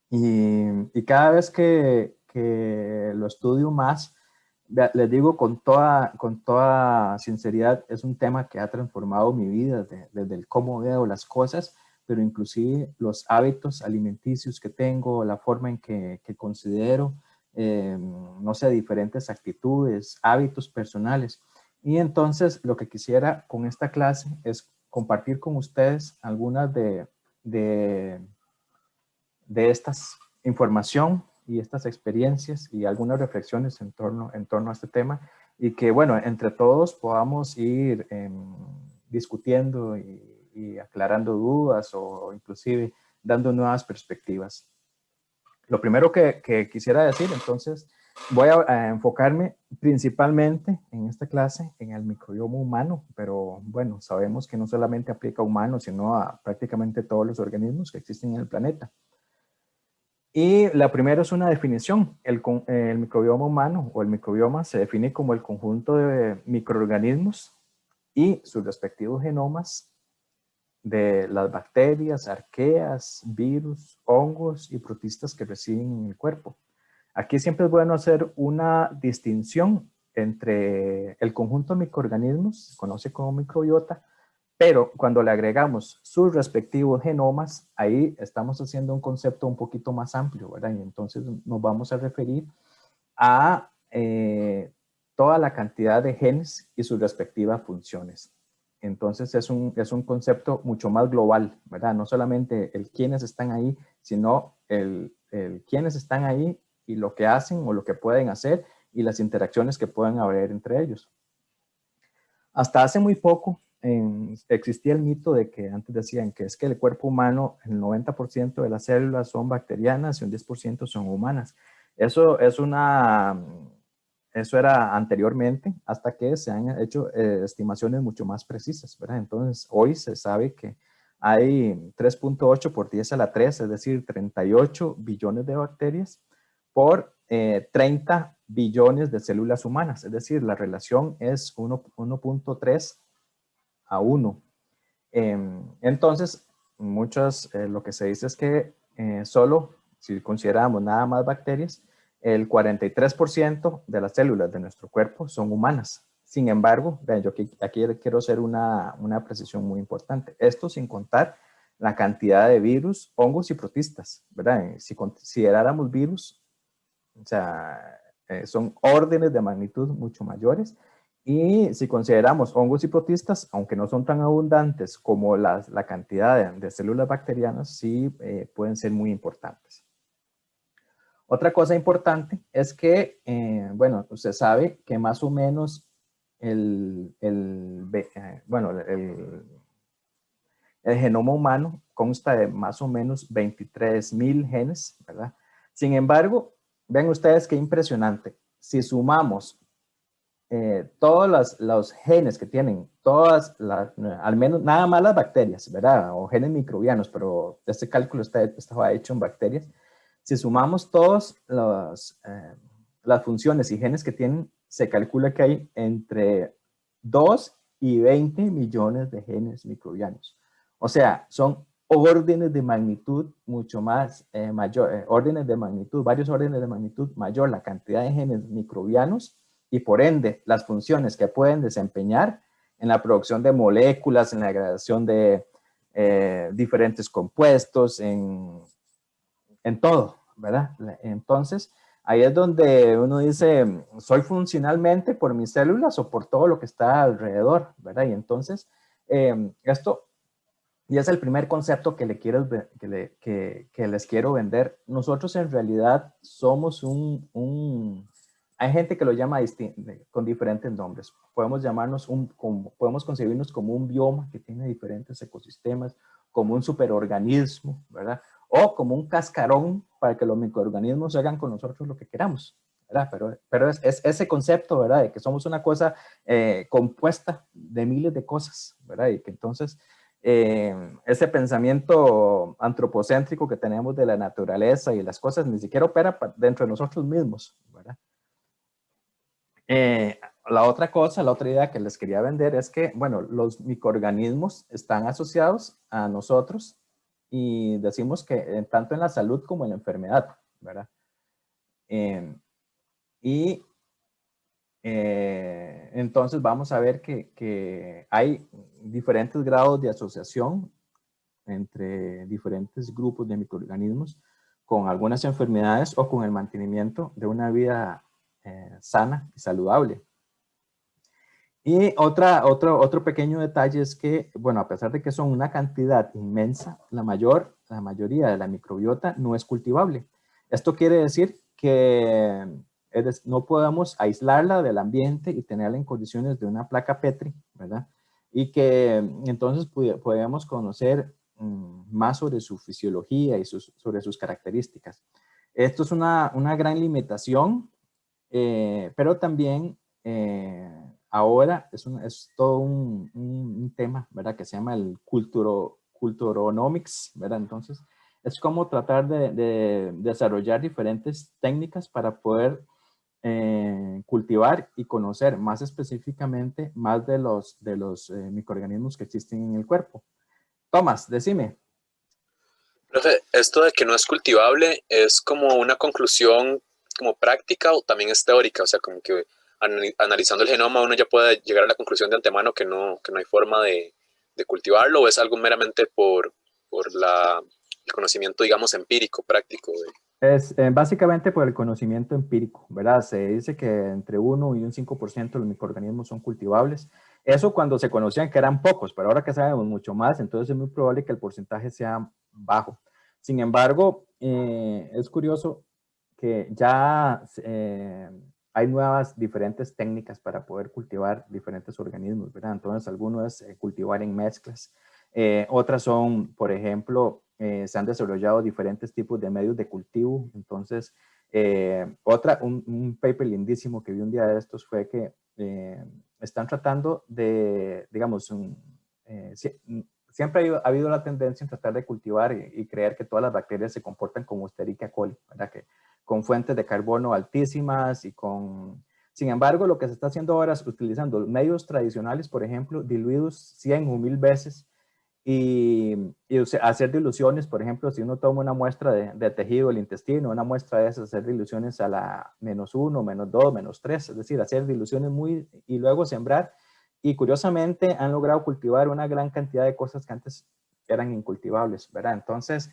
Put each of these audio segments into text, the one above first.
Y cada vez que lo estudio más, les digo con toda sinceridad, es un tema que ha transformado mi vida desde el cómo veo las cosas, pero inclusive los hábitos alimenticios que tengo, la forma en que considero, no sé, diferentes actitudes, hábitos personales. Y entonces lo que quisiera con esta clase es compartir con ustedes algunas de estas información y estas experiencias y algunas reflexiones en torno a este tema y que, bueno, entre todos podamos ir discutiendo y aclarando dudas o inclusive dando nuevas perspectivas. Lo primero que quisiera decir, entonces, voy a enfocarme principalmente en esta clase en el microbioma humano, pero bueno, sabemos que no solamente aplica a humanos, sino a prácticamente todos los organismos que existen en el planeta. Y la primera es una definición. El microbioma humano o el microbioma se define como el conjunto de microorganismos y sus respectivos genomas de las bacterias, arqueas, virus, hongos y protistas que residen en el cuerpo. Aquí siempre es bueno hacer una distinción entre el conjunto de microorganismos, se conoce como microbiota, pero cuando le agregamos sus respectivos genomas, ahí estamos haciendo un concepto un poquito más amplio, ¿verdad? Y entonces nos vamos a referir a toda la cantidad de genes y sus respectivas funciones. Entonces es un concepto mucho más global, ¿verdad? No solamente el quiénes están ahí, sino el quiénes están ahí y lo que hacen o lo que pueden hacer y las interacciones que pueden haber entre ellos. Hasta hace muy poco existía el mito de que antes decían que es que el cuerpo humano, el 90% de las células son bacterianas y un 10% son humanas. Eso es eso era anteriormente, hasta que se han hecho estimaciones mucho más precisas, ¿verdad? Entonces, hoy se sabe que hay 3.8 por 10 a la 3, es decir, 38 billones de bacterias por 30 billones de células humanas, es decir, la relación es 1.3 a 1. Entonces, lo que se dice es que solo, si consideramos nada más bacterias, el 43% de las células de nuestro cuerpo son humanas. Sin embargo, vean, yo aquí quiero hacer una precisión muy importante. Esto sin contar la cantidad de virus, hongos y protistas, ¿verdad? Si consideráramos virus, o sea, son órdenes de magnitud mucho mayores. Y si consideramos hongos y protistas, aunque no son tan abundantes como la cantidad de células bacterianas, sí pueden ser muy importantes. Otra cosa importante es que, bueno, usted sabe que más o menos bueno, el genoma humano consta de más o menos 23,000 genes, ¿verdad? Sin embargo, ven ustedes qué impresionante. Si sumamos todos los genes que tienen, al menos nada más las bacterias, ¿verdad? O genes microbianos, pero este cálculo estaba hecho en bacterias. Si sumamos todas las funciones y genes que tienen, se calcula que hay entre 2 y 20 millones de genes microbianos. O sea, son órdenes de magnitud mucho más mayor, órdenes de magnitud, varios órdenes de magnitud mayor la cantidad de genes microbianos y por ende las funciones que pueden desempeñar en la producción de moléculas, en la degradación de diferentes compuestos, en todo, ¿verdad? Entonces, ahí es donde uno dice, soy funcionalmente por mis células o por todo lo que está alrededor, ¿verdad? Y entonces, esto y es el primer concepto que, que les quiero vender. Nosotros en realidad somos hay gente que lo llama con diferentes nombres. Podemos llamarnos podemos concebirnos como un bioma que tiene diferentes ecosistemas, como un superorganismo, ¿verdad? O como un cascarón para que los microorganismos hagan con nosotros lo que queramos, ¿verdad? Pero es ese concepto, ¿verdad? De que somos una cosa compuesta de miles de cosas, ¿verdad? Y que entonces ese pensamiento antropocéntrico que tenemos de la naturaleza y las cosas ni siquiera opera dentro de nosotros mismos, ¿verdad? La otra cosa, la otra idea que les quería vender es que, bueno, los microorganismos están asociados a nosotros y decimos que tanto en la salud como en la enfermedad, ¿verdad? Y entonces vamos a ver que hay diferentes grados de asociación entre diferentes grupos de microorganismos con algunas enfermedades o con el mantenimiento de una vida sana y saludable. Y otro pequeño detalle es que, bueno, a pesar de que son una cantidad inmensa, la mayoría de la microbiota no es cultivable. Esto quiere decir que no podemos aislarla del ambiente y tenerla en condiciones de una placa Petri, ¿verdad? Y que entonces podemos conocer más sobre su fisiología y sobre sus características. Esto es una gran limitación, pero también ahora es todo un tema, ¿verdad? Que se llama el culturonomics, ¿verdad? Entonces, es como tratar de desarrollar diferentes técnicas para poder cultivar y conocer más específicamente más de los microorganismos que existen en el cuerpo. Tomás, decime. Profe, esto de que no es cultivable es como una conclusión como práctica o también es teórica, o sea, como que analizando el genoma uno ya puede llegar a la conclusión de antemano que no hay forma de cultivarlo o es algo meramente por el conocimiento, digamos, empírico, práctico. Es básicamente por el conocimiento empírico, ¿verdad? Se dice que entre 1 y un 5% de los microorganismos son cultivables. Eso cuando se conocían que eran pocos, pero ahora que sabemos mucho más, entonces es muy probable que el porcentaje sea bajo. Sin embargo, es curioso que ya hay nuevas diferentes técnicas para poder cultivar diferentes organismos, ¿verdad? Entonces, algunos es cultivar en mezclas. Otras son, por ejemplo, se han desarrollado diferentes tipos de medios de cultivo. Entonces, un paper lindísimo que vi un día de estos fue que están tratando de, digamos, siempre ha habido la tendencia en tratar de cultivar y creer que todas las bacterias se comportan como Escherichia coli, ¿verdad? Que con fuentes de carbono altísimas y con... Sin embargo, lo que se está haciendo ahora es utilizando medios tradicionales, por ejemplo, diluidos 100 o 1000 veces y hacer diluciones, por ejemplo, si uno toma una muestra de tejido del intestino, una muestra de esas, hacer diluciones a la -1, -2, -3, es decir, hacer diluciones y luego sembrar. Y curiosamente han logrado cultivar una gran cantidad de cosas que antes eran incultivables, ¿verdad? Entonces,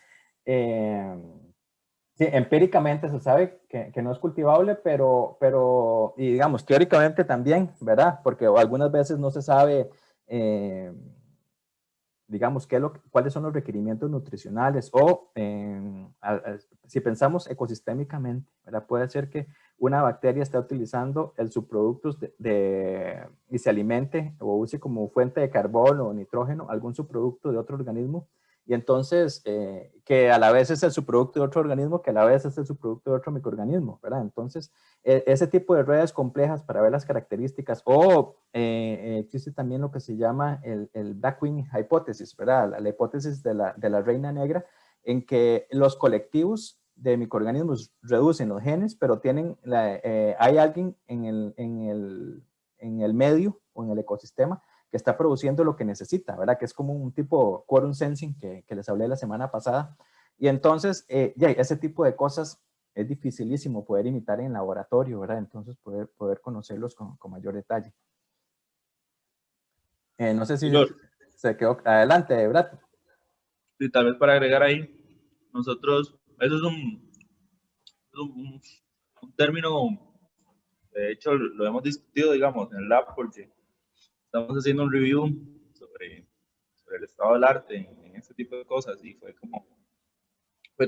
sí, empíricamente se sabe que no es cultivable, y digamos, teóricamente también, ¿verdad? Porque algunas veces no se sabe, digamos, cuáles son los requerimientos nutricionales o si pensamos ecosistémicamente, ¿verdad? Puede ser que una bacteria esté utilizando el subproductos y se alimente o use como fuente de carbono o nitrógeno algún subproducto de otro organismo y entonces que a la vez es el subproducto de otro organismo que a la vez es el subproducto de otro microorganismo, ¿verdad? Entonces, ese tipo de redes complejas para ver las características o existe también lo que se llama el Blackwing Hypothesis, ¿verdad? La hipótesis de la reina negra en que los colectivos de microorganismos reducen los genes, pero hay alguien en el medio o en el ecosistema que está produciendo lo que necesita, ¿verdad? Que es como un tipo quorum sensing que les hablé la semana pasada. Y entonces, ese tipo de cosas es dificilísimo poder imitar en laboratorio, ¿verdad? Entonces, poder conocerlos con mayor detalle. No sé si Señor, se quedó adelante, Brad. sí, tal vez para agregar ahí, nosotros, eso es un término, de hecho lo hemos discutido, digamos, en el lab porque estamos haciendo un review sobre el estado del arte en este tipo de cosas y fue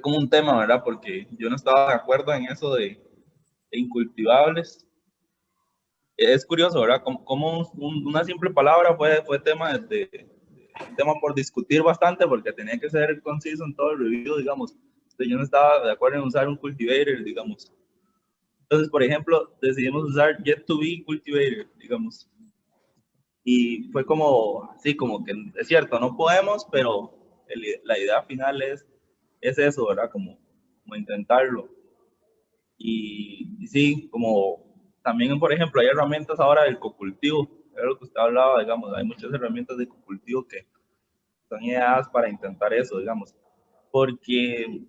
como un tema, ¿verdad? Porque yo no estaba de acuerdo en eso de incultivables. Es curioso, ¿verdad? Como una simple palabra fue tema un tema por discutir bastante porque tenía que ser conciso en todo el review, digamos. Entonces, yo no estaba de acuerdo en usar un cultivator, digamos. Entonces, por ejemplo, decidimos usar yet to be cultivator, digamos. Y fue como, así como que es cierto, no podemos, pero la idea final es eso, ¿verdad? Como intentarlo. Y sí, como también, por ejemplo, hay herramientas ahora del cocultivo, es lo que usted hablaba, digamos, hay muchas herramientas de cocultivo que son ideadas para intentar eso, digamos. porque,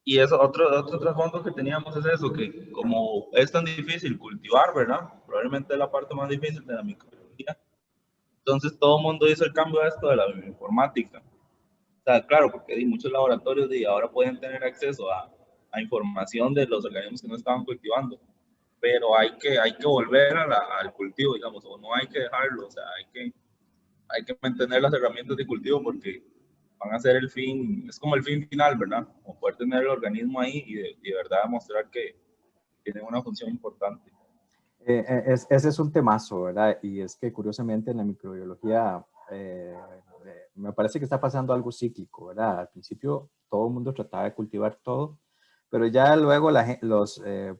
y eso, otro trasfondo que teníamos es eso, que como es tan difícil cultivar, ¿verdad? Probablemente es la parte más difícil de la microbiología. Entonces todo el mundo hizo el cambio a esto de la bioinformática. O sea, claro, porque muchos laboratorios de ahora pueden tener acceso a información de los organismos que no estaban cultivando, pero hay que volver al cultivo, digamos, o no hay que dejarlo, o sea, hay que mantener las herramientas de cultivo porque van a ser el fin, es como el fin final, ¿verdad? Como poder tener el organismo ahí y de verdad demostrar que tiene una función importante. Ese es un temazo, ¿verdad? Y es que curiosamente en la microbiología me parece que está pasando algo cíclico, ¿verdad? Al principio todo el mundo trataba de cultivar todo, pero ya luego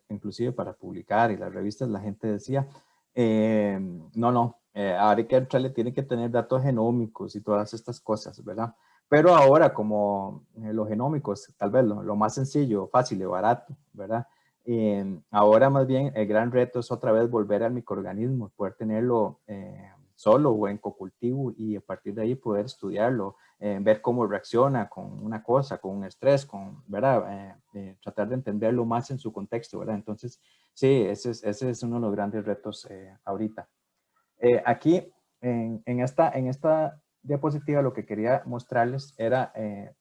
inclusive para publicar y las revistas, la gente decía, no, ahora hay que entrarle, tiene que tener datos genómicos y todas estas cosas, ¿verdad? Pero ahora como los genómicos, tal vez lo más sencillo, fácil y barato, ¿verdad? Ahora más bien el gran reto es otra vez volver al microorganismo, poder tenerlo solo o en cocultivo y a partir de ahí poder estudiarlo, ver cómo reacciona con una cosa, con un estrés, ¿verdad? Tratar de entenderlo más en su contexto, ¿verdad? Entonces, sí, ese es uno de los grandes retos ahorita. Aquí, en esta diapositiva, lo que quería mostrarles era,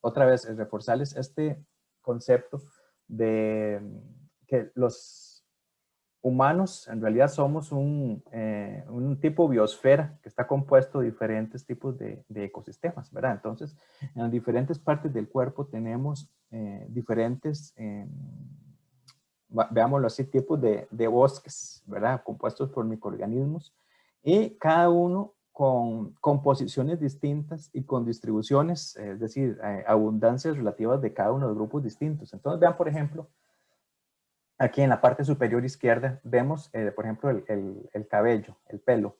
otra vez, reforzarles este concepto de que los humanos en realidad somos un tipo biosfera que está compuesto de diferentes tipos de ecosistemas, ¿verdad? Entonces, en diferentes partes del cuerpo tenemos diferentes, veámoslo así, tipos de bosques, ¿verdad? Compuestos por microorganismos y cada uno con composiciones distintas y con distribuciones, es decir, abundancias relativas de cada uno de los grupos distintos. Entonces, vean, por ejemplo, aquí en la parte superior izquierda vemos, por ejemplo, el cabello, el pelo,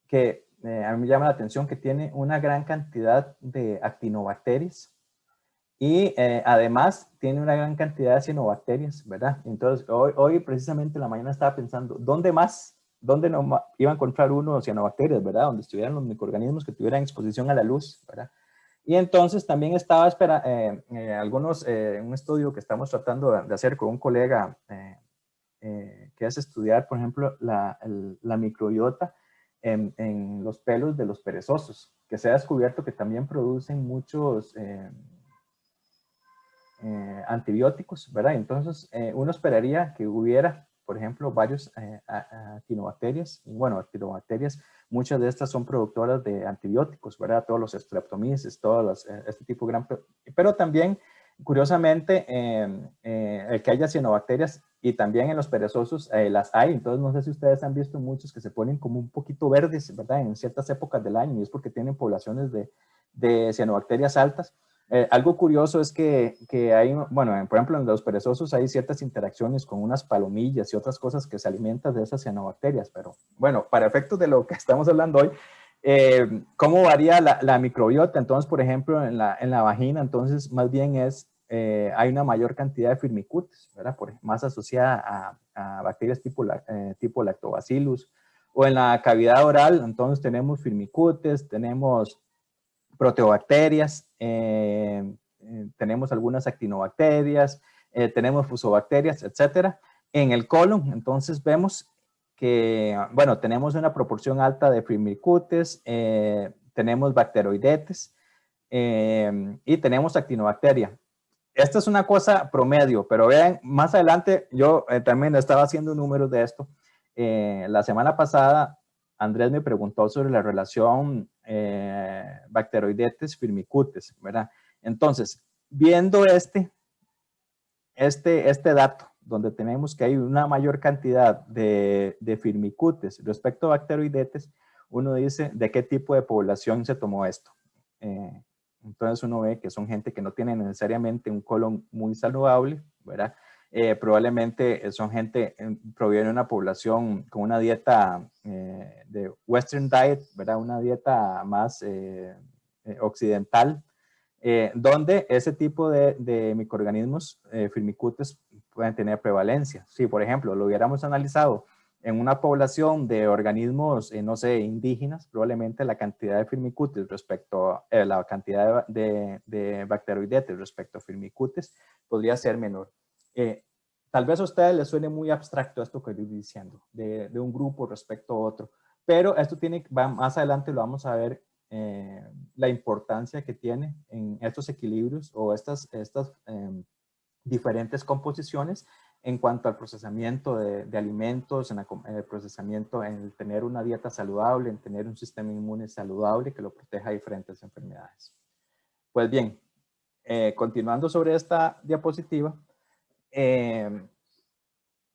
que a mí me llama la atención que tiene una gran cantidad de actinobacterias y además tiene una gran cantidad de cianobacterias, ¿verdad? Entonces, hoy precisamente en la mañana estaba pensando, ¿dónde no iba a encontrar uno cianobacterias, ¿verdad? Donde estuvieran los microorganismos que tuvieran exposición a la luz, ¿verdad? Y entonces también estaba un estudio que estamos tratando de hacer con un colega que es estudiar, por ejemplo, la microbiota en los pelos de los perezosos, que se ha descubierto que también producen muchos antibióticos, ¿verdad? Entonces, uno esperaría que hubiera, por ejemplo, varios actinobacterias, y bueno, actinobacterias, muchas de estas son productoras de antibióticos, ¿verdad? Todos los streptomyces, este tipo de pero también, curiosamente, el que haya cianobacterias y también en los perezosos las hay, entonces no sé si ustedes han visto muchos que se ponen como un poquito verdes, ¿verdad? En ciertas épocas del año y es porque tienen poblaciones de cianobacterias altas. Algo curioso es que hay, bueno, por ejemplo, en los perezosos hay ciertas interacciones con unas palomillas y otras cosas que se alimentan de esas cianobacterias, pero bueno, para efectos de lo que estamos hablando hoy, ¿cómo varía la microbiota? Entonces, por ejemplo, en la vagina, entonces más bien hay una mayor cantidad de firmicutes, ¿verdad? Más asociada a bacterias tipo lactobacillus, o en la cavidad oral, entonces tenemos firmicutes, tenemos proteobacterias, tenemos algunas actinobacterias, tenemos fusobacterias, etcétera. En el colon, entonces vemos que, bueno, tenemos una proporción alta de firmicutes, tenemos bacteroidetes y tenemos actinobacteria. Esta es una cosa promedio, pero vean, más adelante yo también estaba haciendo números de esto. La semana pasada Andrés me preguntó sobre la relación bacteroidetes firmicutes, ¿verdad? Entonces, viendo este dato, donde tenemos que hay una mayor cantidad de firmicutes respecto a bacteroidetes, uno dice de qué tipo de población se tomó esto. Entonces uno ve que son gente que no tiene necesariamente un colon muy saludable, ¿verdad? Probablemente son gente, proviene de una población con una dieta de Western diet, ¿verdad? Una dieta más occidental, donde ese tipo de microorganismos firmicutes pueden tener prevalencia. Si, por ejemplo, lo hubiéramos analizado En una población de organismos, no sé, indígenas, probablemente la cantidad de Firmicutes respecto a la cantidad de bacteroidetes respecto a Firmicutes podría ser menor. Tal vez a ustedes les suene muy abstracto esto que estoy diciendo, de un grupo respecto a otro, pero esto más adelante lo vamos a ver, la importancia que tiene en estos equilibrios o estas diferentes composiciones en cuanto al procesamiento de alimentos, en el procesamiento, en el tener una dieta saludable, en tener un sistema inmune saludable que lo proteja de diferentes enfermedades. Pues bien, continuando sobre esta diapositiva, se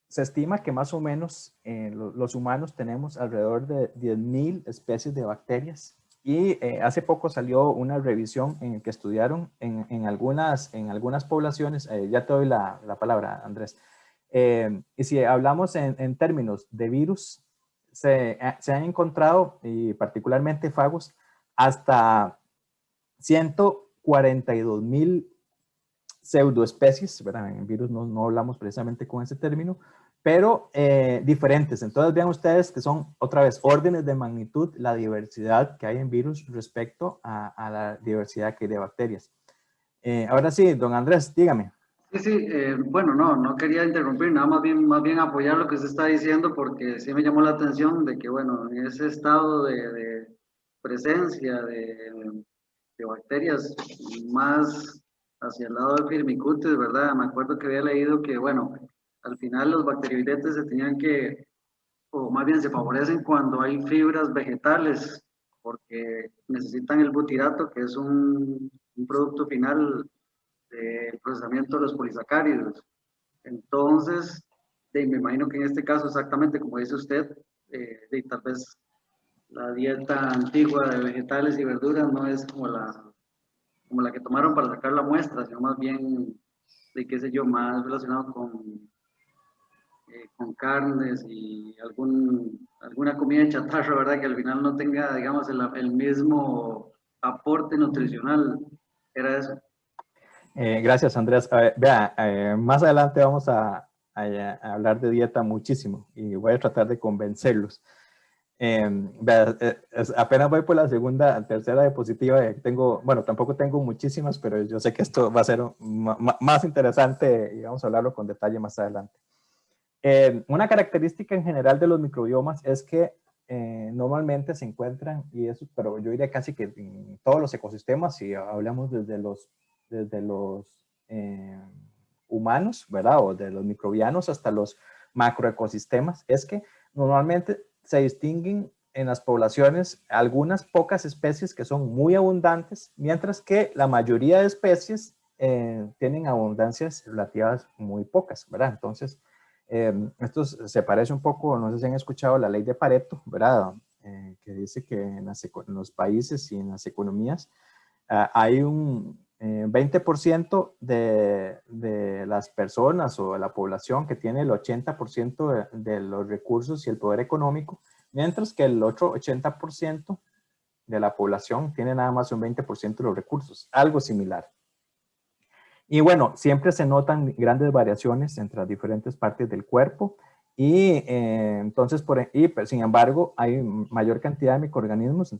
estima que más o menos los humanos tenemos alrededor de 10.000 especies de bacterias y hace poco salió una revisión en la que estudiaron en algunas poblaciones, ya te doy la palabra, Andrés, y si hablamos en términos de virus, se han encontrado, y particularmente fagos, hasta 142.000 pseudoespecies, ¿verdad? En virus no hablamos precisamente con ese término, pero diferentes. Entonces vean ustedes que son, otra vez, órdenes de magnitud la diversidad que hay en virus respecto a la diversidad que hay de bacterias. Ahora sí, don Andrés, dígame. Sí, bueno, no quería interrumpir, nada más bien apoyar lo que se está diciendo, porque sí me llamó la atención de que, bueno, en ese estado de presencia de bacterias más hacia el lado de Firmicutes, ¿verdad? Me acuerdo que había leído que, bueno, al final los bacterioidetes se tenían que, o más bien se favorecen cuando hay fibras vegetales, porque necesitan el butirato, que es un producto final del procesamiento de los polisacáridos. Entonces, me imagino que en este caso, exactamente como dice usted, tal vez la dieta antigua de vegetales y verduras no es como la que tomaron para sacar la muestra, sino más bien, de qué sé yo, más relacionado con carnes y alguna comida chatarra, ¿verdad? Que al final no tenga, digamos, el mismo aporte nutricional. Era eso. Gracias, Andrés. Vea, más adelante vamos a hablar de dieta muchísimo y voy a tratar de convencerlos. Vea, apenas voy por la tercera diapositiva. Bueno, tampoco tengo muchísimas, pero yo sé que esto va a ser más interesante y vamos a hablarlo con detalle más adelante. Una característica en general de los microbiomas es que normalmente se encuentran, pero yo diría casi que en todos los ecosistemas, si hablamos desde los humanos, ¿verdad? O de los microbianos hasta los macroecosistemas, es que normalmente se distinguen en las poblaciones algunas pocas especies que son muy abundantes, mientras que la mayoría de especies tienen abundancias relativas muy pocas, ¿verdad? Entonces, esto se parece un poco, no sé si han escuchado la ley de Pareto, ¿verdad? Que dice que en los países y en las economías hay un 20% de las personas o de la población que tiene el 80% de los recursos y el poder económico, mientras que el otro 80% de la población tiene nada más un 20% de los recursos, algo similar. Y bueno, siempre se notan grandes variaciones entre las diferentes partes del cuerpo y entonces, sin embargo, hay mayor cantidad de microorganismos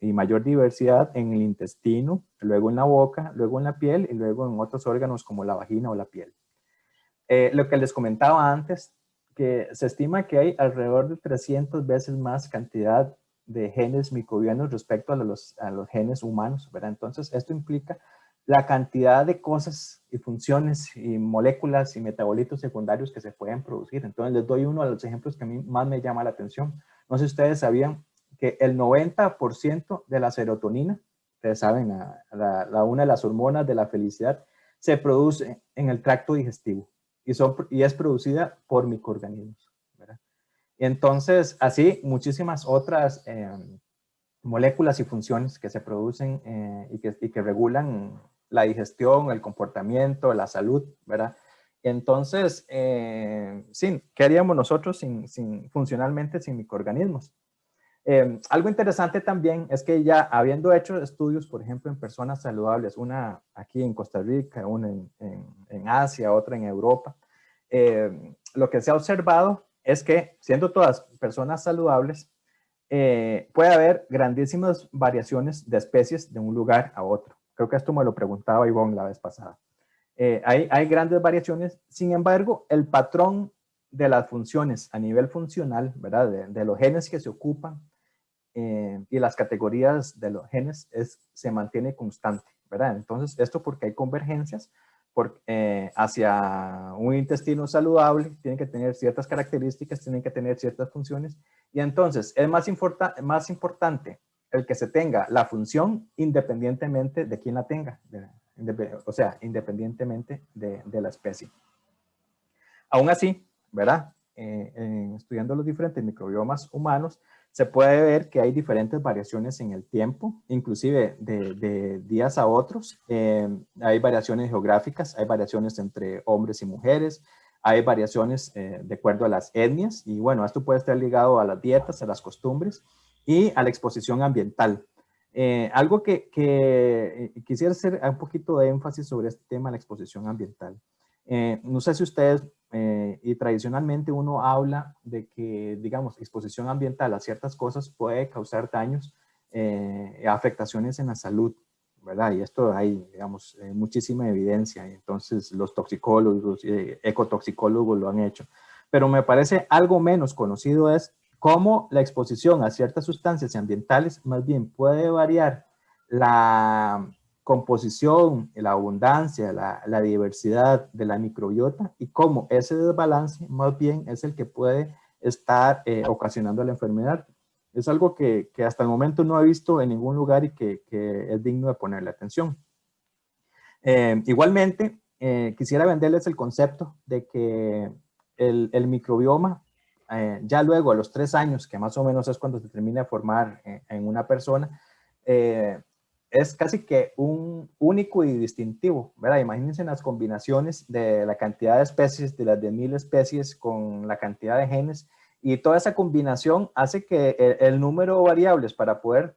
y mayor diversidad en el intestino, luego en la boca, luego en la piel y luego en otros órganos como la vagina o la piel. Lo que les comentaba antes, que se estima que hay alrededor de 300 veces más cantidad de genes microbianos respecto a los genes humanos, ¿verdad? Entonces, esto implica la cantidad de cosas y funciones y moléculas y metabolitos secundarios que se pueden producir. Entonces les doy uno de los ejemplos que a mí más me llama la atención. No sé si ustedes sabían que el 90% de la serotonina, ustedes saben, una de las hormonas de la felicidad, se produce en el tracto digestivo y es producida por microorganismos, ¿verdad? Y entonces, así, muchísimas otras moléculas y funciones que se producen y que regulan la digestión, el comportamiento, la salud, ¿verdad? Entonces, sí, ¿qué haríamos nosotros funcionalmente sin microorganismos? Algo interesante también es que ya habiendo hecho estudios, por ejemplo, en personas saludables, una aquí en Costa Rica, una en Asia, otra en Europa, lo que se ha observado es que, siendo todas personas saludables, puede haber grandísimas variaciones de especies de un lugar a otro. Creo que esto me lo preguntaba Ivonne la vez pasada. Hay grandes variaciones, sin embargo, el patrón de las funciones a nivel funcional, ¿verdad? De los genes que se ocupan y las categorías de los genes se mantiene constante, ¿verdad? Entonces, esto porque hay convergencias hacia un intestino saludable, tienen que tener ciertas características, tienen que tener ciertas funciones, y entonces es más importante el que se tenga la función independientemente de quién la tenga, o sea, independientemente de la especie. Aún así, ¿verdad? Estudiando los diferentes microbiomas humanos, se puede ver que hay diferentes variaciones en el tiempo, inclusive de días a otros. Hay variaciones geográficas, hay variaciones entre hombres y mujeres, hay variaciones de acuerdo a las etnias, y bueno, esto puede estar ligado a las dietas, a las costumbres y a la exposición ambiental. Algo que quisiera hacer un poquito de énfasis sobre este tema, la exposición ambiental. No sé si ustedes, y tradicionalmente uno habla de que, digamos, exposición ambiental a ciertas cosas puede causar daños, afectaciones en la salud, ¿verdad? Y esto hay, digamos, muchísima evidencia. Entonces, los toxicólogos, ecotoxicólogos lo han hecho. Pero me parece algo menos conocido es cómo la exposición a ciertas sustancias ambientales más bien puede variar la composición, la abundancia, la diversidad de la microbiota, y cómo ese desbalance más bien es el que puede estar ocasionando la enfermedad. Es algo que hasta el momento no he visto en ningún lugar y que es digno de ponerle atención. Igualmente, quisiera venderles el concepto de que el microbioma, ya luego a los 3 años, que más o menos es cuando se termina de formar en una persona, es casi que un único y distintivo, ¿verdad? Imagínense las combinaciones de la cantidad de especies, de las 10.000 especies con la cantidad de genes, y toda esa combinación hace que el número de variables para poder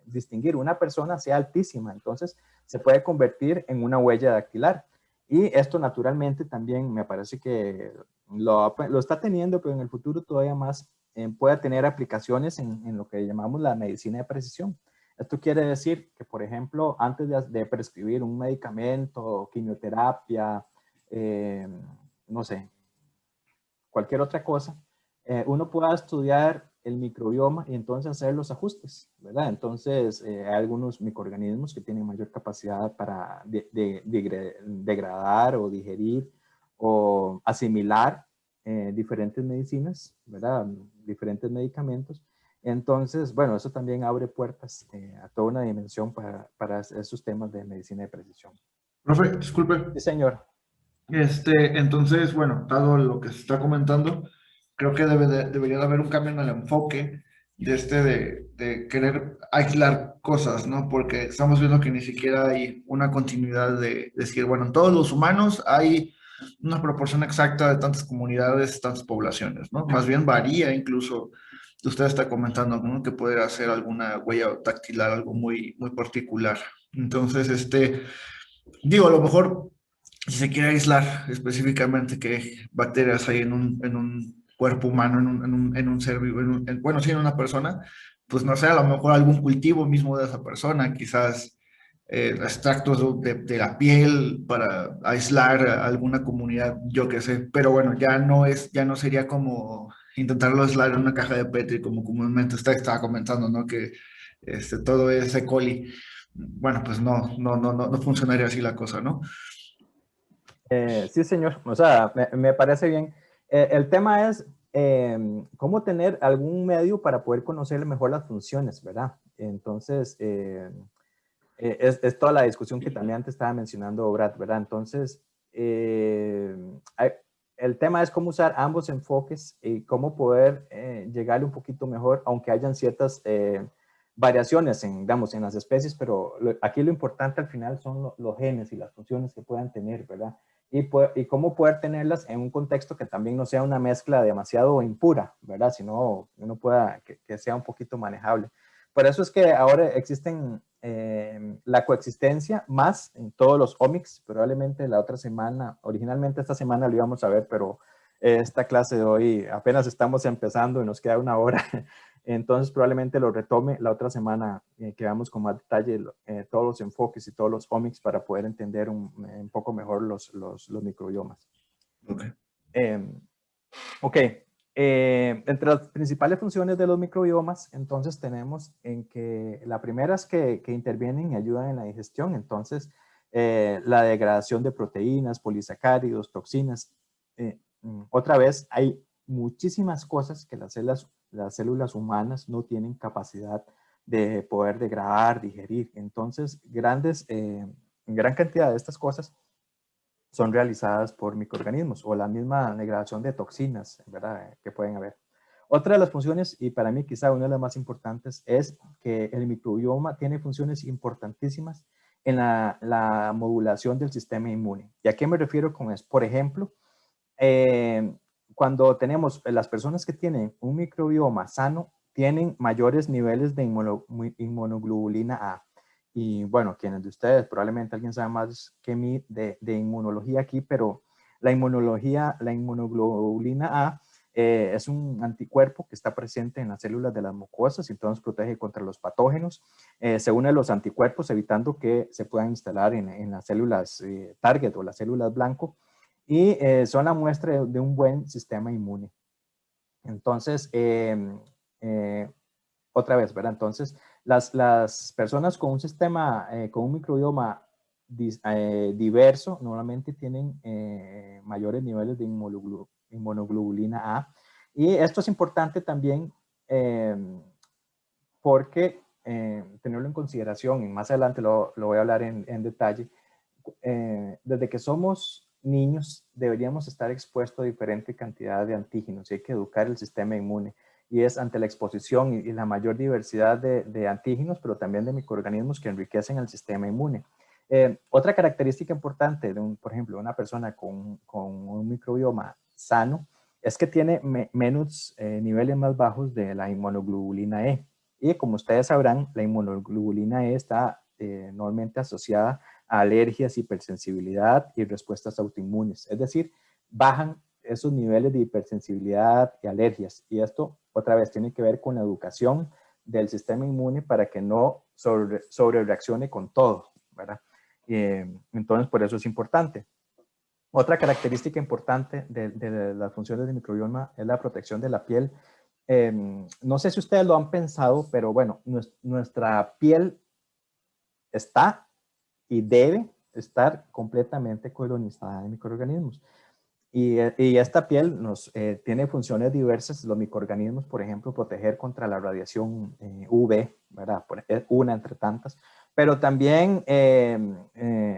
distinguir una persona sea altísima. Entonces, se puede convertir en una huella dactilar. Y esto naturalmente también me parece que lo está teniendo, pero en el futuro todavía más puede tener aplicaciones en lo que llamamos la medicina de precisión. Esto quiere decir que, por ejemplo, antes de prescribir un medicamento, quimioterapia, no sé, cualquier otra cosa, uno pueda estudiar el microbioma y entonces hacer los ajustes, ¿verdad? Entonces, hay algunos microorganismos que tienen mayor capacidad para degradar o digerir o asimilar diferentes medicinas, ¿verdad? Diferentes medicamentos. Entonces, bueno, eso también abre puertas a toda una dimensión para esos temas de medicina de precisión. Profe, disculpe. Sí, señor. Entonces, bueno, dado lo que se está comentando, creo que debería de haber un cambio en el enfoque de querer aislar cosas, ¿no? Porque estamos viendo que ni siquiera hay una continuidad de decir, bueno, en todos los humanos hay una proporción exacta de tantas comunidades, tantas poblaciones, ¿no? Más bien varía incluso. Usted está comentando, ¿no? Que puede hacer alguna huella dactilar, algo muy, muy particular. Entonces, digo, a lo mejor si se quiere aislar específicamente qué bacterias hay en un cuerpo humano, en un ser vivo, bueno, sí, en una persona, pues no sé, a lo mejor algún cultivo mismo de esa persona, quizás extractos de la piel para aislar a alguna comunidad, yo qué sé, pero bueno, ya no sería como intentarlo aislar en una caja de Petri, como comúnmente usted estaba comentando, ¿no? Que todo es E. coli. Bueno, pues no funcionaría así la cosa, ¿no? Sí, señor. O sea, me parece bien. El tema es cómo tener algún medio para poder conocer mejor las funciones, ¿verdad? Entonces, es toda la discusión que también antes estaba mencionando Brad, ¿verdad? Entonces, el tema es cómo usar ambos enfoques y cómo poder llegarle un poquito mejor, aunque hayan ciertas variaciones digamos, en las especies, pero aquí lo importante al final son los genes y las funciones que puedan tener, ¿verdad? Y cómo poder tenerlas en un contexto que también no sea una mezcla demasiado impura, ¿verdad? Sino uno pueda, que sea un poquito manejable. Por eso es que ahora existen la coexistencia más en todos los omics. Probablemente la otra semana, originalmente esta semana lo íbamos a ver, pero esta clase de hoy apenas estamos empezando y nos queda 1 hora. Entonces probablemente lo retome la otra semana, que veamos con más detalle todos los enfoques y todos los omics para poder entender un poco mejor los microbiomas. Okay. Ok, entre las principales funciones de los microbiomas, entonces tenemos en que la primera es que intervienen y ayudan en la digestión, entonces la degradación de proteínas, polisacáridos, toxinas. Otra vez, hay muchísimas cosas que las células humanas no tienen capacidad de poder degradar, digerir. Entonces, gran cantidad de estas cosas son realizadas por microorganismos o la misma degradación de toxinas, ¿verdad?, que pueden haber. Otra de las funciones, y para mí quizá una de las más importantes, es que el microbioma tiene funciones importantísimas en la modulación del sistema inmune. ¿Y a qué me refiero con eso? Por ejemplo, cuando tenemos las personas que tienen un microbioma sano, tienen mayores niveles de inmunoglobulina A. Y bueno, quienes de ustedes, probablemente alguien sabe más que mí de inmunología aquí, pero la inmunoglobulina A es un anticuerpo que está presente en las células de las mucosas y entonces protege contra los patógenos. Se une a los anticuerpos evitando que se puedan instalar en las células target o las células blanco, y son la muestra de un buen sistema inmune. Entonces, otra vez, ¿verdad? Entonces, las personas con un sistema, con un microbioma diverso, normalmente tienen mayores niveles de inmunoglobulina A. Y esto es importante también porque tenerlo en consideración, y más adelante lo voy a hablar en detalle, desde que somos niños deberíamos estar expuestos a diferente cantidad de antígenos y hay que educar el sistema inmune. Y es ante la exposición y la mayor diversidad de antígenos, pero también de microorganismos que enriquecen el sistema inmune. Otra característica importante de por ejemplo, una persona con un microbioma sano es que tiene menos niveles más bajos de la inmunoglobulina E. Y como ustedes sabrán, la inmunoglobulina E está normalmente asociada a alergias, hipersensibilidad y respuestas autoinmunes. Es decir, bajan esos niveles de hipersensibilidad y alergias. Y esto, otra vez, tiene que ver con la educación del sistema inmune para que no sobre reaccione con todo, ¿verdad? Entonces, por eso es importante. Otra característica importante de las funciones del microbioma es la protección de la piel. No sé si ustedes lo han pensado, pero bueno, nuestra piel está y debe estar completamente colonizada de microorganismos. Y esta piel tiene funciones diversas. Los microorganismos, por ejemplo, proteger contra la radiación UV, ¿verdad? Una entre tantas. Pero también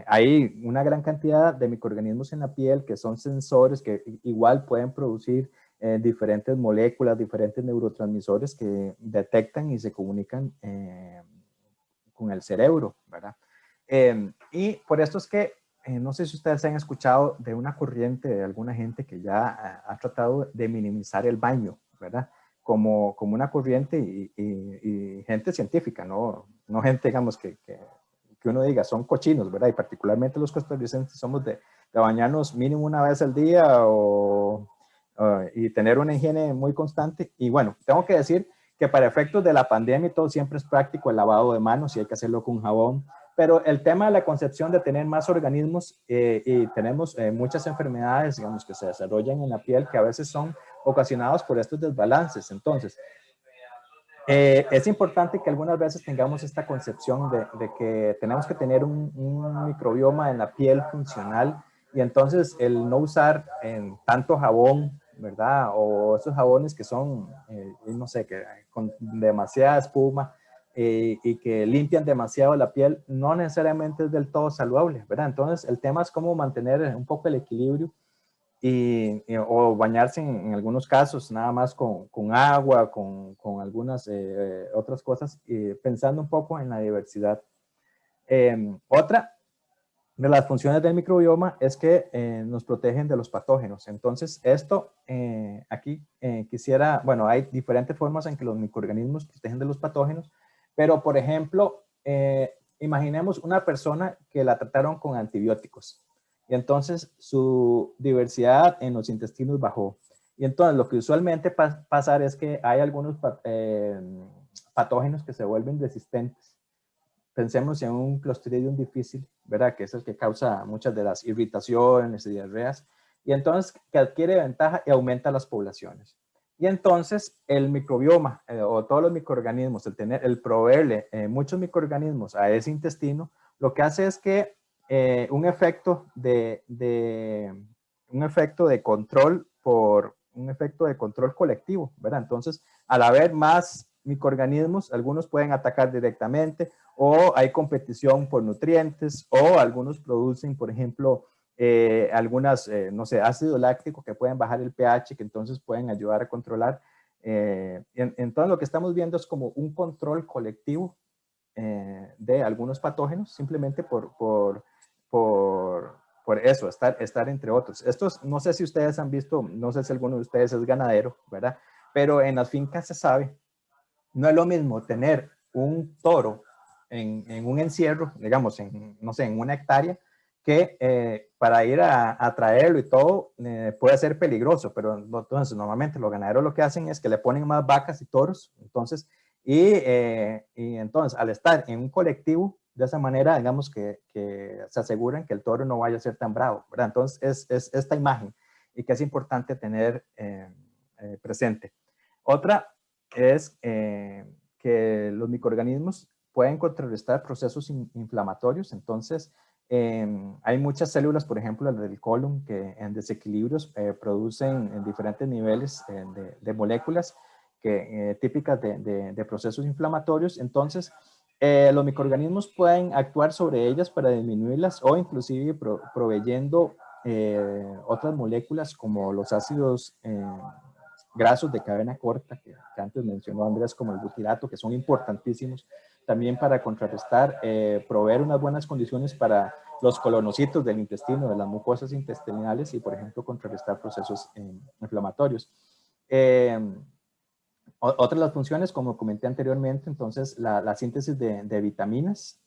hay una gran cantidad de microorganismos en la piel que son sensores que igual pueden producir diferentes moléculas, diferentes neurotransmisores que detectan y se comunican con el cerebro, ¿verdad? Y por esto es que no sé si ustedes han escuchado de una corriente de alguna gente que ya ha tratado de minimizar el baño, ¿verdad? Como una corriente y gente científica, no gente, digamos, que uno diga son cochinos, ¿verdad? Y particularmente los costarricenses somos de bañarnos mínimo una vez al día y tener una higiene muy constante. Y bueno, tengo que decir que para efectos de la pandemia y todo siempre es práctico el lavado de manos y hay que hacerlo con jabón. Pero el tema de la concepción de tener más organismos y tenemos muchas enfermedades, digamos, que se desarrollan en la piel que a veces son ocasionadas por estos desbalances. Entonces, es importante que algunas veces tengamos esta concepción de que tenemos que tener un microbioma en la piel funcional y entonces el no usar tanto jabón, ¿verdad? O esos jabones que son, no sé, que con demasiada espuma, y que limpian demasiado la piel, no necesariamente es del todo saludable, ¿verdad? Entonces, el tema es cómo mantener un poco el equilibrio o bañarse en algunos casos nada más con agua, con algunas otras cosas, pensando un poco en la diversidad. Otra de las funciones del microbioma es que nos protegen de los patógenos. Entonces, esto aquí quisiera, bueno, hay diferentes formas en que los microorganismos protegen de los patógenos, pero por ejemplo, imaginemos una persona que la trataron con antibióticos y entonces su diversidad en los intestinos bajó. Y entonces lo que usualmente pasa es que hay algunos patógenos que se vuelven resistentes. Pensemos en un Clostridium difficile, ¿verdad? Que es el que causa muchas de las irritaciones y diarreas. Y entonces que adquiere ventaja y aumenta las poblaciones. Y entonces el microbioma o todos los microorganismos, el proveerle muchos microorganismos a ese intestino, lo que hace es que un efecto de control un efecto de control colectivo, ¿verdad? Entonces, al haber más microorganismos, algunos pueden atacar directamente, o hay competición por nutrientes, o algunos producen, por ejemplo, no sé, ácido láctico que pueden bajar el pH, que entonces pueden ayudar a controlar. Entonces lo que estamos viendo es como un control colectivo de algunos patógenos, simplemente por eso, estar entre otros. Estos, no sé si ustedes han visto, no sé si alguno de ustedes es ganadero, ¿verdad? Pero en las fincas se sabe, no es lo mismo tener un toro en un encierro, digamos, no sé, en una hectárea, que para ir a traerlo y todo puede ser peligroso, pero entonces normalmente los ganaderos lo que hacen es que le ponen más vacas y toros, entonces, y entonces al estar en un colectivo, de esa manera, digamos que se aseguran que el toro no vaya a ser tan bravo, ¿verdad? Entonces es esta imagen y que es importante tener presente. Otra es que los microorganismos pueden contrarrestar procesos inflamatorios, entonces hay muchas células, por ejemplo, las del colon, que en desequilibrios producen en diferentes niveles de moléculas típicas de procesos inflamatorios. Entonces, los microorganismos pueden actuar sobre ellas para disminuirlas o inclusive proveyendo otras moléculas como los ácidos grasos de cadena corta, que antes mencionó Andrés, como el butirato, que son importantísimos también para contrarrestar, proveer unas buenas condiciones para los colonocitos del intestino, de las mucosas intestinales y, por ejemplo, contrarrestar procesos inflamatorios. Otras de las funciones, como comenté anteriormente, entonces la síntesis de vitaminas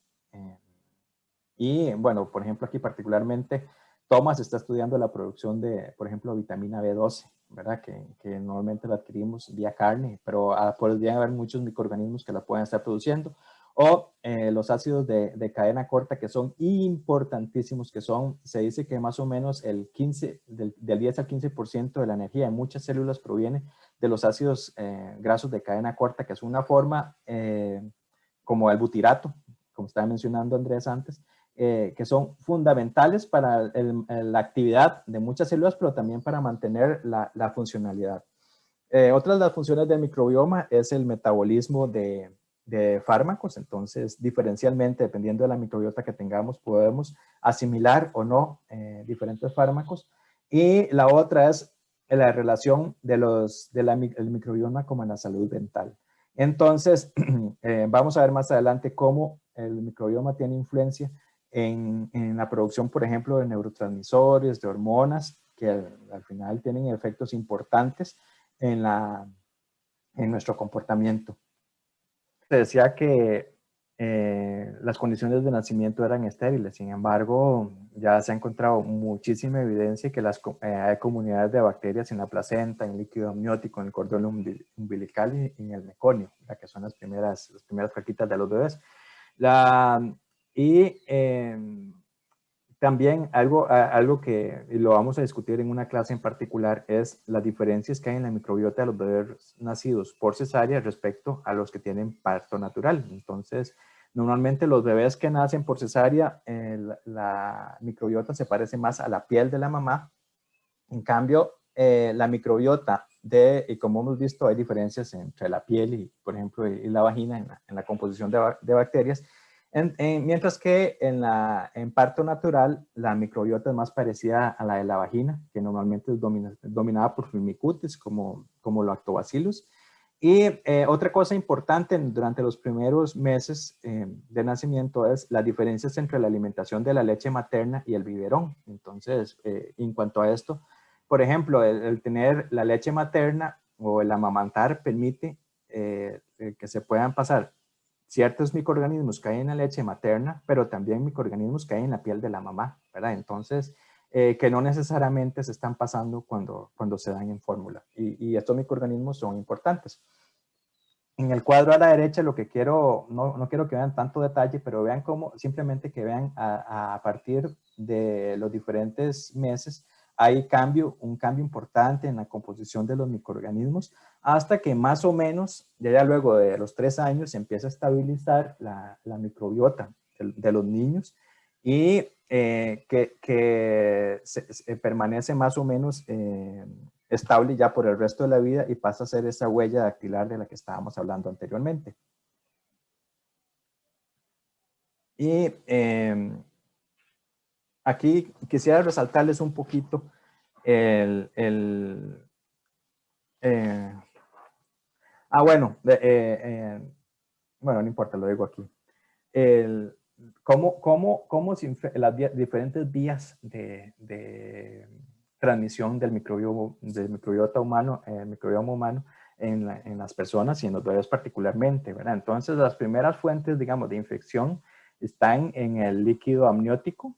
y, bueno, por ejemplo, aquí particularmente Thomas está estudiando la producción de, por ejemplo, vitamina B12, ¿verdad? Que normalmente la adquirimos vía carne, pero podrían haber muchos microorganismos que la pueden estar produciendo. O los ácidos de cadena corta, que son importantísimos, se dice que más o menos del 10 al 15% de la energía de muchas células proviene de los ácidos grasos de cadena corta, que es una forma como el butirato, como estaba mencionando Andrés antes, que son fundamentales para la actividad de muchas células, pero también para mantener la funcionalidad. Otras de las funciones del microbioma es el metabolismo de fármacos. Entonces, diferencialmente, dependiendo de la microbiota que tengamos, podemos asimilar o no diferentes fármacos. Y la otra es la relación del microbioma como en la salud dental. Entonces, vamos a ver más adelante cómo el microbioma tiene influencia en la producción, por ejemplo, de neurotransmisores, de hormonas, que al final tienen efectos importantes en nuestro comportamiento. Se decía que las condiciones de nacimiento eran estériles, sin embargo, ya se ha encontrado muchísima evidencia que hay comunidades de bacterias en la placenta, en el líquido amniótico, en el cordón umbilical y en el meconio, que son las primeras plaquitas de los bebés. También algo que lo vamos a discutir en una clase en particular es las diferencias que hay en la microbiota de los bebés nacidos por cesárea respecto a los que tienen parto natural. Entonces, normalmente los bebés que nacen por cesárea, la microbiota se parece más a la piel de la mamá. En cambio, la microbiota y como hemos visto, hay diferencias entre la piel y, por ejemplo, y la vagina en la composición de bacterias. Mientras que en parto natural, la microbiota es más parecida a la de la vagina, que normalmente es dominada por Firmicutes, como Lactobacillus. Y otra cosa importante durante los primeros meses de nacimiento es las diferencias entre la alimentación de la leche materna y el biberón. Entonces, en cuanto a esto, por ejemplo, el tener la leche materna o el amamantar permite que se puedan pasar ciertos microorganismos que hay en la leche materna, pero también microorganismos que hay en la piel de la mamá, ¿verdad? Entonces, que no necesariamente se están pasando cuando se dan en fórmula. Y estos microorganismos son importantes. En el cuadro a la derecha lo que quiero, no quiero que vean tanto detalle, pero vean cómo, simplemente que vean a partir de los diferentes meses, hay un cambio importante en la composición de los microorganismos, hasta que más o menos, ya luego de los 3 años, se empieza a estabilizar la microbiota de los niños y que permanece más o menos estable ya por el resto de la vida y pasa a ser esa huella dactilar de la que estábamos hablando anteriormente. Y aquí quisiera resaltarles un poquito bueno, bueno, no importa, lo digo aquí. Cómo las diferentes vías de transmisión del microbiota humano, el microbioma humano en las personas y en los bebés particularmente, ¿verdad? Entonces, las primeras fuentes, digamos, de infección están en el líquido amniótico.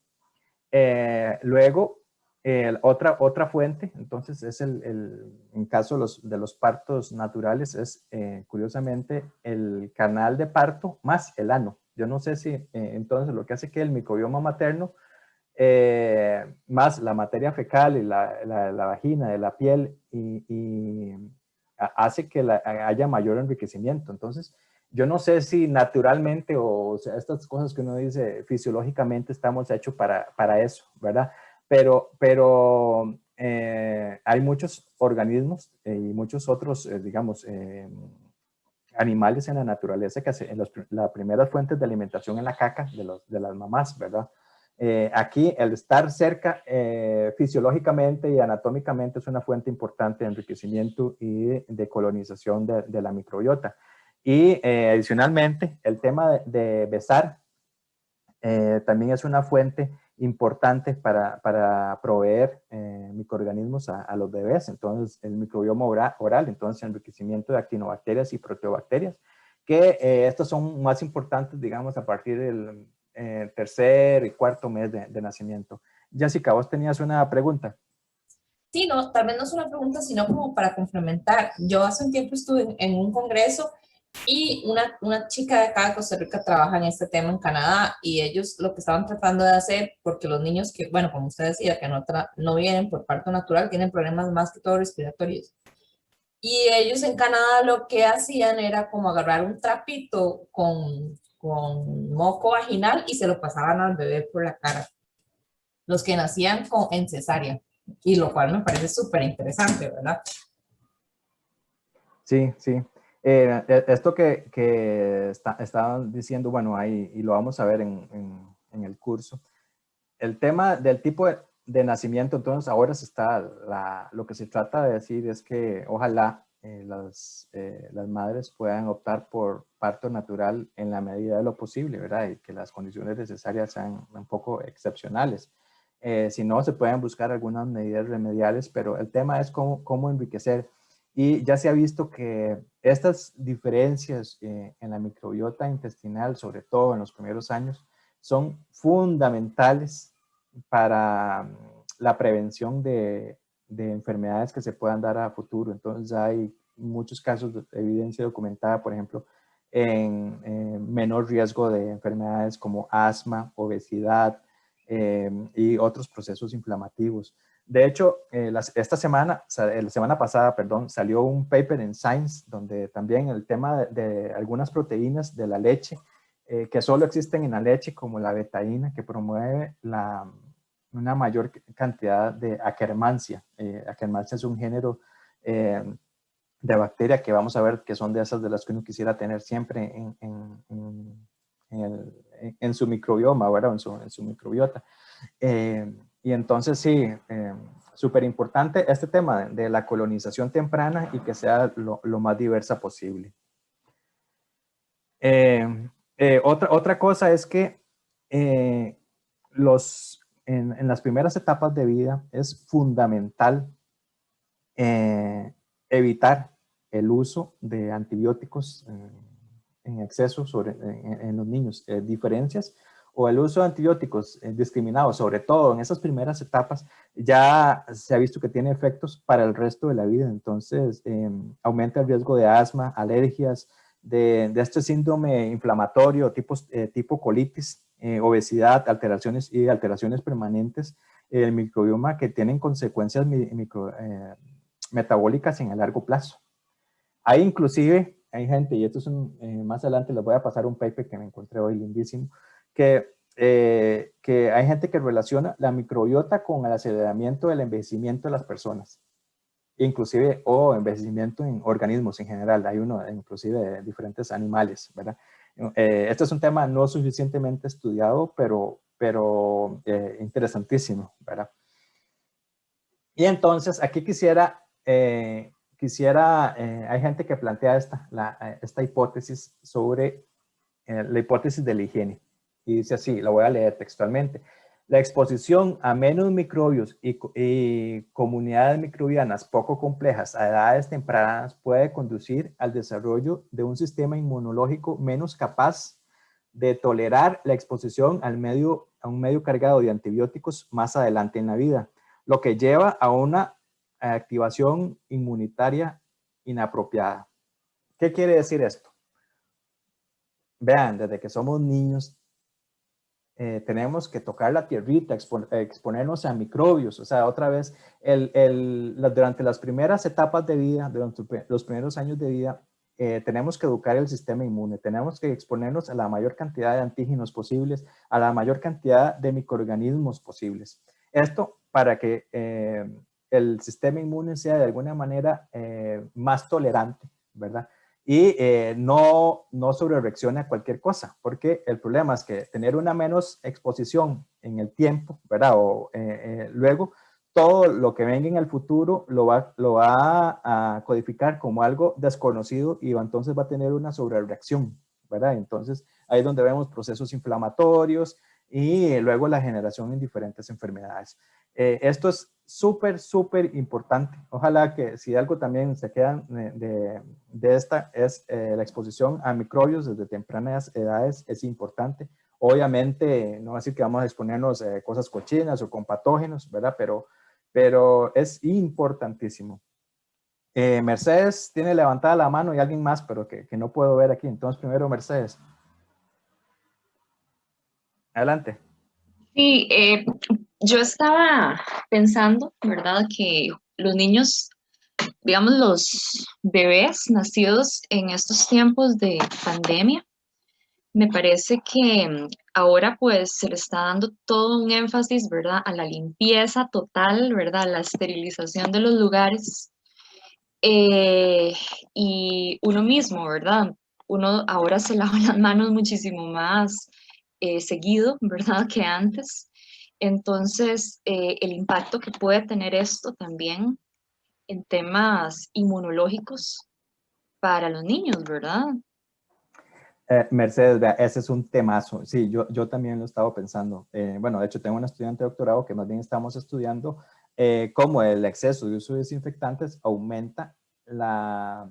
Luego, otra fuente, entonces, es en caso de los partos naturales, es curiosamente el canal de parto más el ano. Yo no sé si, entonces, lo que hace que el microbioma materno, más la materia fecal y la vagina de la piel, hace que haya mayor enriquecimiento. Entonces, yo no sé si naturalmente o sea, estas cosas que uno dice fisiológicamente estamos hechos para eso, ¿verdad? Pero hay muchos organismos y muchos otros, digamos, animales en la naturaleza que hacen las primeras fuentes de alimentación en la caca de las mamás, ¿verdad? Aquí el estar cerca fisiológicamente y anatómicamente es una fuente importante de enriquecimiento y de colonización de la microbiota. Y adicionalmente, el tema de besar también es una fuente importante para proveer microorganismos a los bebés. Entonces, el microbioma oral, entonces enriquecimiento de actinobacterias y proteobacterias, que estos son más importantes, digamos, a partir del tercer y cuarto mes de nacimiento. Jessica, vos tenías una pregunta. Sí, no, tal vez no es una pregunta, sino como para complementar. Yo hace un tiempo estuve en un congreso y una chica de acá de Costa Rica trabaja en este tema en Canadá y ellos lo que estaban tratando de hacer, porque los niños que, bueno, como usted decía, que no vienen por parto natural, tienen problemas más que todo respiratorios. Y ellos en Canadá lo que hacían era como agarrar un trapito con moco vaginal y se lo pasaban al bebé por la cara. Los que nacían en cesárea. Y lo cual me parece súper interesante, ¿verdad? Sí, sí. Esto que estaban diciendo, bueno, ahí, y lo vamos a ver en el curso, el tema del tipo de nacimiento, entonces ahora lo que se trata de decir es que ojalá las madres puedan optar por parto natural en la medida de lo posible, ¿verdad? Y que las condiciones necesarias sean un poco excepcionales. Si no, se pueden buscar algunas medidas remediales, pero el tema es cómo enriquecer. Y ya se ha visto que estas diferencias en la microbiota intestinal, sobre todo en los primeros años, son fundamentales para la prevención de enfermedades que se puedan dar a futuro. Entonces hay muchos casos de evidencia documentada, por ejemplo, en menor riesgo de enfermedades como asma, obesidad y otros procesos inflamativos. De hecho, la semana pasada, perdón, salió un paper en Science donde también el tema de algunas proteínas de la leche que solo existen en la leche, como la betaína, que promueve una mayor cantidad de Akkermansia. Akkermansia es un género de bacteria que vamos a ver que son de esas de las que uno quisiera tener siempre en su microbioma, ¿verdad? En su microbiota. Y entonces sí, súper importante este tema de la colonización temprana y que sea lo más diversa posible. Otra cosa es que en las primeras etapas de vida es fundamental evitar el uso de antibióticos en exceso en los niños. Diferencias o el uso de antibióticos discriminados, sobre todo en esas primeras etapas, ya se ha visto que tiene efectos para el resto de la vida. Entonces, aumenta el riesgo de asma, alergias, de este síndrome inflamatorio tipo colitis, obesidad, alteraciones permanentes del microbioma que tienen consecuencias metabólicas en el largo plazo. Hay inclusive, hay gente, y esto es más adelante les voy a pasar un paper que me encontré hoy lindísimo, que hay gente que relaciona la microbiota con el aceleramiento del envejecimiento de las personas, inclusive envejecimiento en organismos en general. Hay uno inclusive de diferentes animales, ¿verdad? Este es un tema no suficientemente estudiado, pero interesantísimo, ¿verdad? Y entonces aquí hay gente que plantea esta hipótesis sobre la hipótesis de la higiene. Y dice así, la voy a leer textualmente. La exposición a menos microbios y comunidades microbianas poco complejas a edades tempranas puede conducir al desarrollo de un sistema inmunológico menos capaz de tolerar la exposición a un medio cargado de antibióticos más adelante en la vida, lo que lleva a una activación inmunitaria inapropiada. ¿Qué quiere decir esto? Vean, desde que somos niños tenemos que tocar la tierrita, exponernos a microbios. O sea, otra vez, durante las primeras etapas de vida, durante los primeros años de vida, tenemos que educar el sistema inmune, tenemos que exponernos a la mayor cantidad de antígenos posibles, a la mayor cantidad de microorganismos posibles. Esto para que el sistema inmune sea de alguna manera más tolerante, ¿verdad? Y no sobrereaccione a cualquier cosa, porque el problema es que tener una menos exposición en el tiempo, ¿verdad? O luego todo lo que venga en el futuro lo va a codificar como algo desconocido y entonces va a tener una sobrereacción, ¿verdad? Entonces ahí es donde vemos procesos inflamatorios y luego la generación en diferentes enfermedades. Esto es súper importante. Ojalá que si algo también se quedan de esta es la exposición a microbios desde tempranas edades es importante. Obviamente, no va a decir que vamos a exponernos cosas cochinas o con patógenos, ¿verdad? Pero es importantísimo. Mercedes tiene levantada la mano y alguien más, pero que no puedo ver aquí. Entonces, primero Mercedes. Adelante. Sí, yo estaba pensando, ¿verdad? Que los niños, digamos, los bebés nacidos en estos tiempos de pandemia, me parece que ahora pues se le está dando todo un énfasis, ¿verdad? A la limpieza total, ¿verdad? A la esterilización de los lugares. Y uno mismo, ¿verdad? Uno ahora se lava las manos muchísimo más seguido, ¿verdad? Que antes. Entonces, el impacto que puede tener esto también en temas inmunológicos para los niños, ¿verdad? Mercedes, vea, ese es un temazo. Sí, yo también lo estaba pensando. Bueno, de hecho, tengo un estudiante de doctorado que más bien estamos estudiando cómo el exceso de uso de desinfectantes aumenta la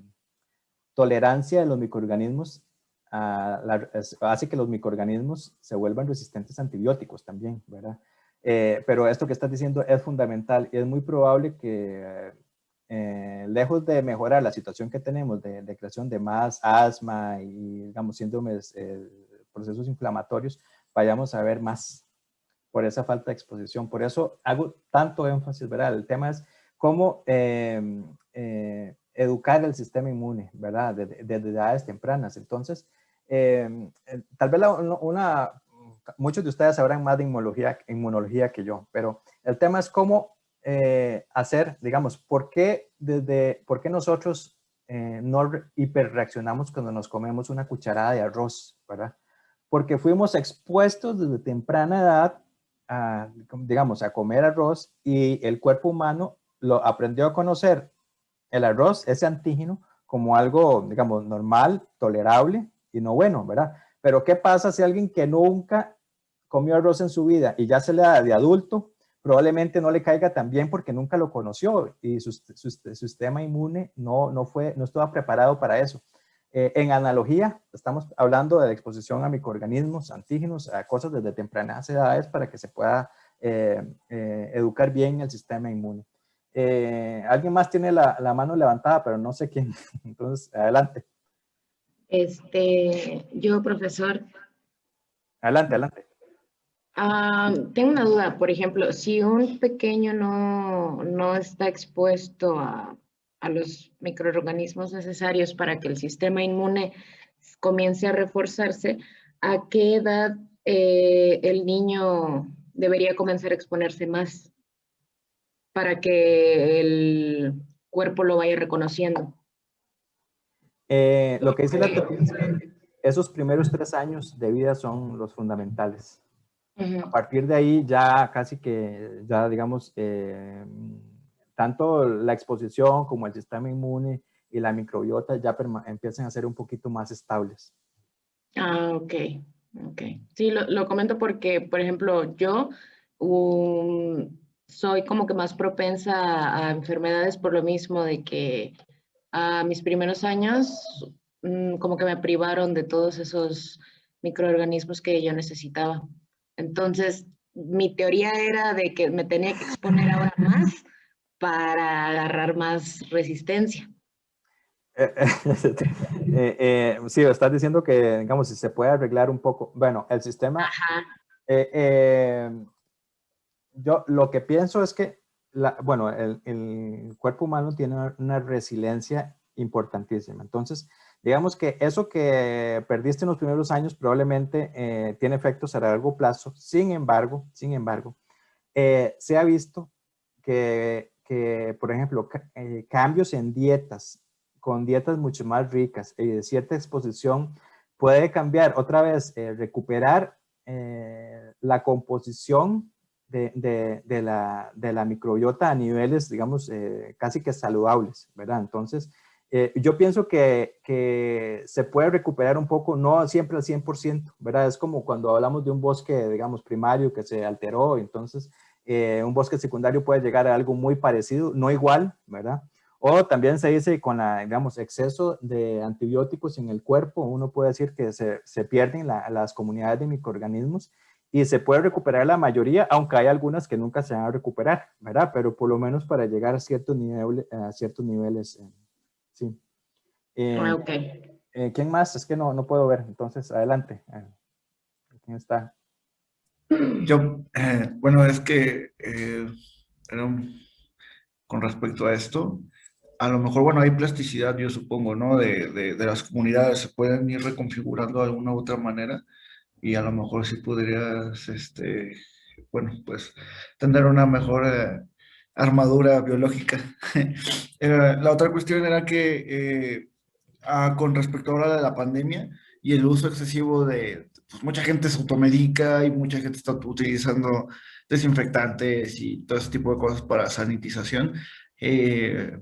tolerancia de los microorganismos, hace que los microorganismos se vuelvan resistentes a antibióticos también, ¿verdad? Pero esto que estás diciendo es fundamental y es muy probable que lejos de mejorar la situación que tenemos de creación de más asma y, digamos, síndromes, procesos inflamatorios, vayamos a ver más por esa falta de exposición. Por eso hago tanto énfasis, ¿verdad? El tema es cómo educar el sistema inmune, ¿verdad? Desde edades tempranas. Entonces, tal vez muchos de ustedes sabrán más de inmunología que yo, pero el tema es cómo hacer, digamos, ¿por qué nosotros no hiperreaccionamos cuando nos comemos una cucharada de arroz, ¿verdad? Porque fuimos expuestos desde temprana edad digamos, a comer arroz y el cuerpo humano lo aprendió a conocer el arroz, ese antígeno, como algo, digamos, normal, tolerable y no bueno, ¿verdad? Pero ¿qué pasa si alguien que nunca comió arroz en su vida y ya se le da de adulto, probablemente no le caiga tan bien porque nunca lo conoció y su sistema inmune no estaba preparado para eso? En analogía, estamos hablando de la exposición a microorganismos, antígenos, a cosas desde tempranas edades para que se pueda educar bien el sistema inmune. Alguien más tiene la mano levantada, pero no sé quién. Entonces, adelante. Yo, profesor. Adelante, adelante. Tengo una duda, por ejemplo, si un pequeño no está expuesto a los microorganismos necesarios para que el sistema inmune comience a reforzarse, ¿a qué edad el niño debería comenzar a exponerse más para que el cuerpo lo vaya reconociendo? Lo que dice la teoría es que esos primeros 3 años de vida son los fundamentales. A partir de ahí ya casi que, ya digamos, tanto la exposición como el sistema inmune y la microbiota ya empiezan a ser un poquito más estables. Ok. Sí, lo comento porque, por ejemplo, yo soy como que más propensa a enfermedades por lo mismo de que a mis primeros años como que me privaron de todos esos microorganismos que yo necesitaba. Entonces, mi teoría era de que me tenía que exponer ahora más para agarrar más resistencia. Sí, estás diciendo que, digamos, si se puede arreglar un poco. Bueno, el sistema... yo lo que pienso es que, bueno, el cuerpo humano tiene una resiliencia importantísima. Entonces, digamos que eso que perdiste en los primeros años probablemente tiene efectos a largo plazo. Sin embargo, se ha visto que por ejemplo, cambios en dietas, con dietas mucho más ricas y de cierta exposición, puede cambiar otra vez, recuperar la composición de la microbiota a niveles, digamos, casi que saludables, ¿verdad? Entonces, yo pienso que se puede recuperar un poco, no siempre al 100%, ¿verdad? Es como cuando hablamos de un bosque, digamos, primario que se alteró, entonces un bosque secundario puede llegar a algo muy parecido, no igual, ¿verdad? O también se dice con digamos, exceso de antibióticos en el cuerpo, uno puede decir que se pierden las comunidades de microorganismos y se puede recuperar la mayoría, aunque hay algunas que nunca se van a recuperar, ¿verdad? Pero por lo menos para llegar a ciertos niveles, sí. Ok. ¿Quién más? Es que no puedo ver, entonces adelante. ¿Quién está? Yo, bueno, es que con respecto a esto, a lo mejor, bueno, hay plasticidad, yo supongo, ¿no? De las comunidades se pueden ir reconfigurando de alguna u otra manera y a lo mejor sí podrías, bueno, pues tener una mejor armadura biológica. La otra cuestión era que con respecto ahora de la pandemia y el uso excesivo pues mucha gente se automedica y mucha gente está utilizando desinfectantes y todo ese tipo de cosas para sanitización,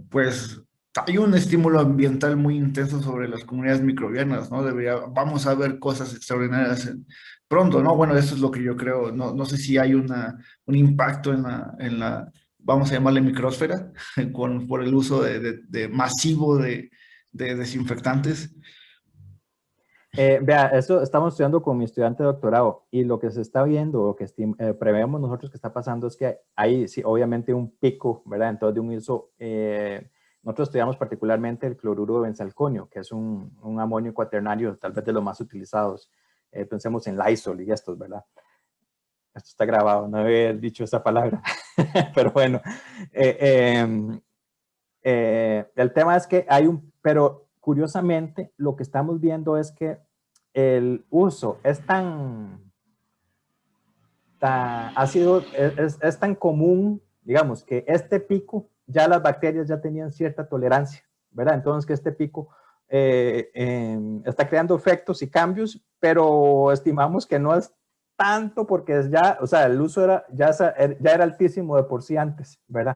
pues hay un estímulo ambiental muy intenso sobre las comunidades microbianas, ¿no? Vamos a ver cosas extraordinarias pronto, ¿no? Bueno, eso es lo que yo creo. No sé si hay un impacto en la, vamos a llamarle microsfera, por el uso de masivo de desinfectantes. Vea, eso estamos estudiando con mi estudiante de doctorado y lo que se está viendo, lo que prevemos nosotros que está pasando es que hay, sí, obviamente un pico, ¿verdad? Entonces de un uso, nosotros estudiamos particularmente el cloruro de benzalconio, que es un amonio cuaternario, tal vez de los más utilizados. Pensemos en Lysol y estos, ¿verdad? Esto está grabado, no había dicho esa palabra, pero bueno. El tema es que pero curiosamente lo que estamos viendo es que el uso es es tan común, digamos, que este pico, ya las bacterias ya tenían cierta tolerancia, ¿verdad? Entonces que este pico está creando efectos y cambios, pero estimamos que no es tanto porque ya, o sea, el uso ya era altísimo de por sí antes, ¿verdad?